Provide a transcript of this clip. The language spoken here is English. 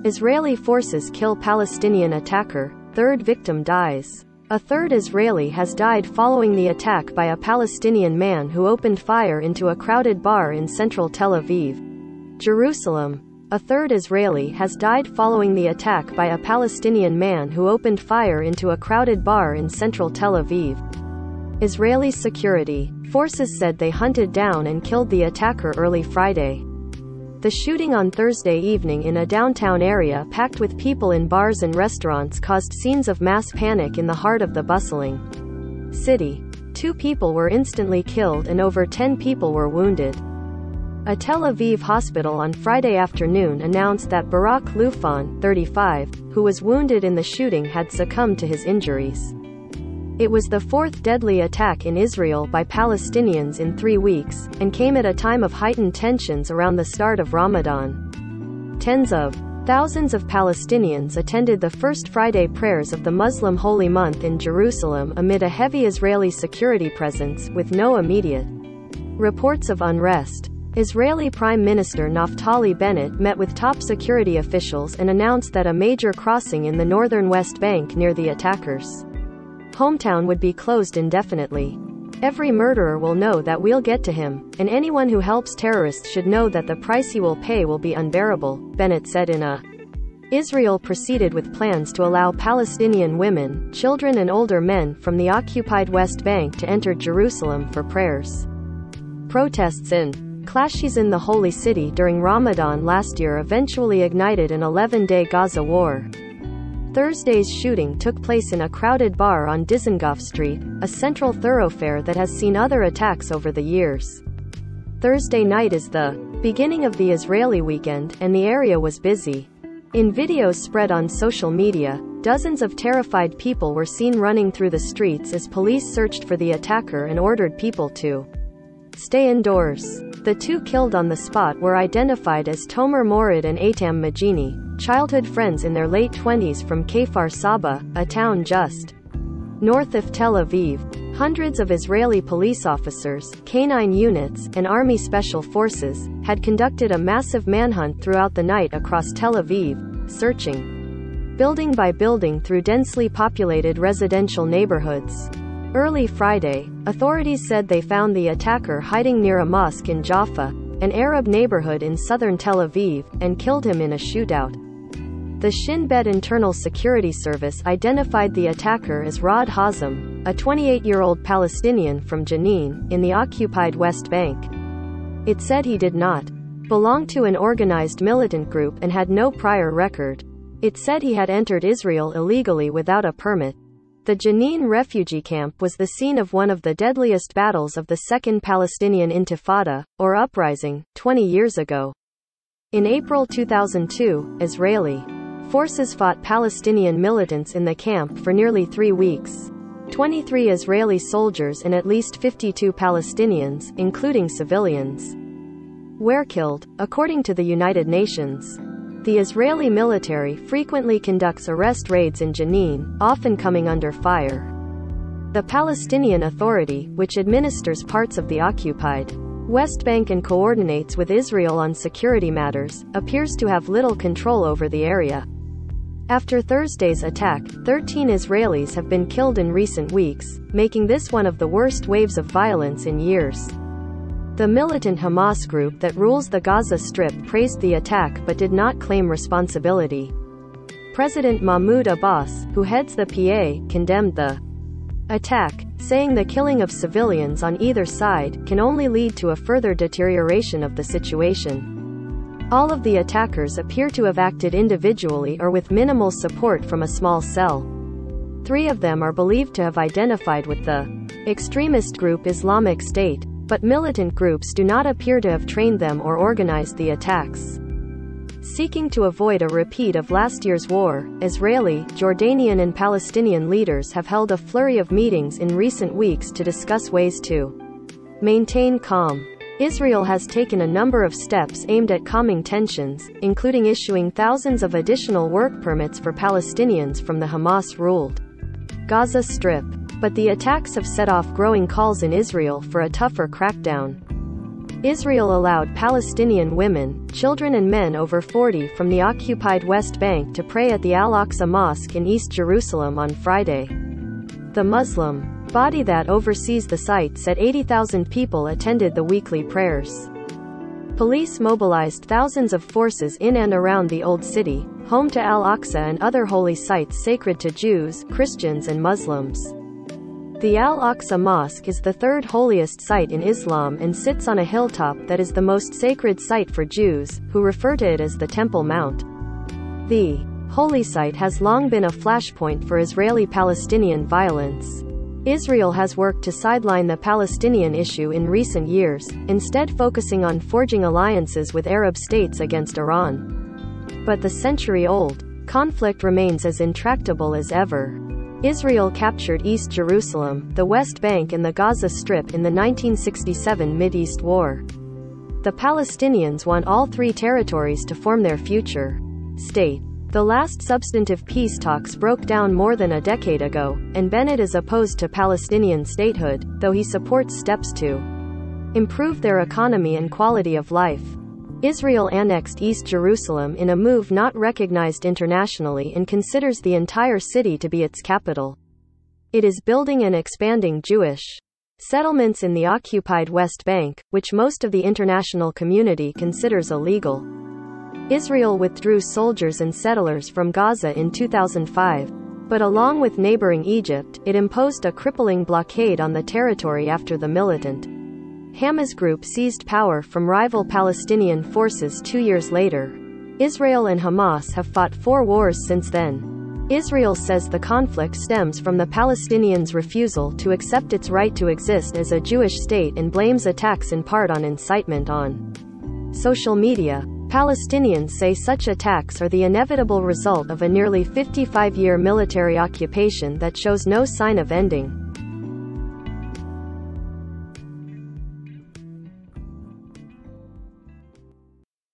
Israeli forces kill Palestinian attacker, third victim dies. A third Israeli has died following the attack by a Palestinian man who opened fire into a crowded bar in central Tel Aviv. Jerusalem. A third Israeli has died following the attack by a Palestinian man who opened fire into a crowded bar in central Tel Aviv. Israeli security forces said they hunted down and killed the attacker early Friday. The shooting on Thursday evening in a downtown area packed with people in bars and restaurants caused scenes of mass panic in the heart of the bustling city. 2 people were instantly killed and over 10 people were wounded. A Tel Aviv hospital on Friday afternoon announced that Barak Lufan, 35, who was wounded in the shooting had succumbed to his injuries. It was the 4th deadly attack in Israel by Palestinians in 3 weeks, and came at a time of heightened tensions around the start of Ramadan. Tens of thousands of Palestinians attended the first Friday prayers of the Muslim holy month in Jerusalem amid a heavy Israeli security presence, with no immediate reports of unrest. Israeli Prime Minister Naftali Bennett met with top security officials and announced that a major crossing in the northern West Bank near the attackers' hometown would be closed indefinitely. Every murderer will know that we'll get to him, and anyone who helps terrorists should know that the price he will pay will be unbearable, Bennett said in a Israel proceeded with plans to allow Palestinian women, children and older men from the occupied West Bank to enter Jerusalem for prayers. Protests and clashes in the Holy City during Ramadan last year eventually ignited an 11-day Gaza war. Thursday's shooting took place in a crowded bar on Dizengoff Street, a central thoroughfare that has seen other attacks over the years. Thursday night is the beginning of the Israeli weekend, and the area was busy. In videos spread on social media, dozens of terrified people were seen running through the streets as police searched for the attacker and ordered people to stay indoors. The 2 killed on the spot were identified as Tomer Morid and Atam Majini, childhood friends in their late 20s from Kfar Saba, a town just north of Tel Aviv. Hundreds of Israeli police officers, canine units, and Army Special Forces had conducted a massive manhunt throughout the night across Tel Aviv, searching building by building through densely populated residential neighborhoods. Early Friday, authorities said they found the attacker hiding near a mosque in Jaffa, an Arab neighborhood in southern Tel Aviv, and killed him in a shootout. The Shin Bet Internal Security Service identified the attacker as Rod Hazem, a 28-year-old Palestinian from Jenin, in the occupied West Bank. It said he did not belong to an organized militant group and had no prior record. It said he had entered Israel illegally without a permit. The Jenin refugee camp was the scene of one of the deadliest battles of the Second Palestinian Intifada, or uprising, 20 years ago. In April 2002, Israeli forces fought Palestinian militants in the camp for nearly 3 weeks. 23 Israeli soldiers and at least 52 Palestinians, including civilians, were killed, according to the United Nations. The Israeli military frequently conducts arrest raids in Jenin, often coming under fire. The Palestinian Authority, which administers parts of the occupied West Bank and coordinates with Israel on security matters, appears to have little control over the area. After Thursday's attack, 13 Israelis have been killed in recent weeks, making this one of the worst waves of violence in years. The militant Hamas group that rules the Gaza Strip praised the attack but did not claim responsibility. President Mahmoud Abbas, who heads the PA, condemned the attack, saying the killing of civilians on either side can only lead to a further deterioration of the situation. All of the attackers appear to have acted individually or with minimal support from a small cell. 3 of them are believed to have identified with the extremist group Islamic State, but militant groups do not appear to have trained them or organized the attacks. Seeking to avoid a repeat of last year's war, Israeli, Jordanian and Palestinian leaders have held a flurry of meetings in recent weeks to discuss ways to maintain calm. Israel has taken a number of steps aimed at calming tensions, including issuing thousands of additional work permits for Palestinians from the Hamas-ruled Gaza Strip. But the attacks have set off growing calls in Israel for a tougher crackdown. Israel allowed Palestinian women, children and men over 40 from the occupied West Bank to pray at the Al-Aqsa Mosque in East Jerusalem on Friday. The Muslim body that oversees the site said 80,000 people attended the weekly prayers. Police mobilized thousands of forces in and around the Old City, home to Al-Aqsa and other holy sites sacred to Jews, Christians and Muslims. The Al-Aqsa Mosque is the third holiest site in Islam and sits on a hilltop that is the most sacred site for Jews, who refer to it as the Temple Mount. The holy site has long been a flashpoint for Israeli-Palestinian violence. Israel has worked to sideline the Palestinian issue in recent years, instead focusing on forging alliances with Arab states against Iran. But the century-old conflict remains as intractable as ever. Israel captured East Jerusalem, the West Bank and the Gaza Strip in the 1967 Mideast War. The Palestinians want all three territories to form their future state. The last substantive peace talks broke down more than a decade ago, and Bennett is opposed to Palestinian statehood, though he supports steps to improve their economy and quality of life. Israel annexed East Jerusalem in a move not recognized internationally and considers the entire city to be its capital. It is building and expanding Jewish settlements in the occupied West Bank, which most of the international community considers illegal. Israel withdrew soldiers and settlers from Gaza in 2005, but along with neighboring Egypt, it imposed a crippling blockade on the territory after the militant Hamas group seized power from rival Palestinian forces 2 years later. Israel and Hamas have fought 4 wars since then. Israel says the conflict stems from the Palestinians' refusal to accept its right to exist as a Jewish state and blames attacks in part on incitement on social media. Palestinians say such attacks are the inevitable result of a nearly 55-year military occupation that shows no sign of ending.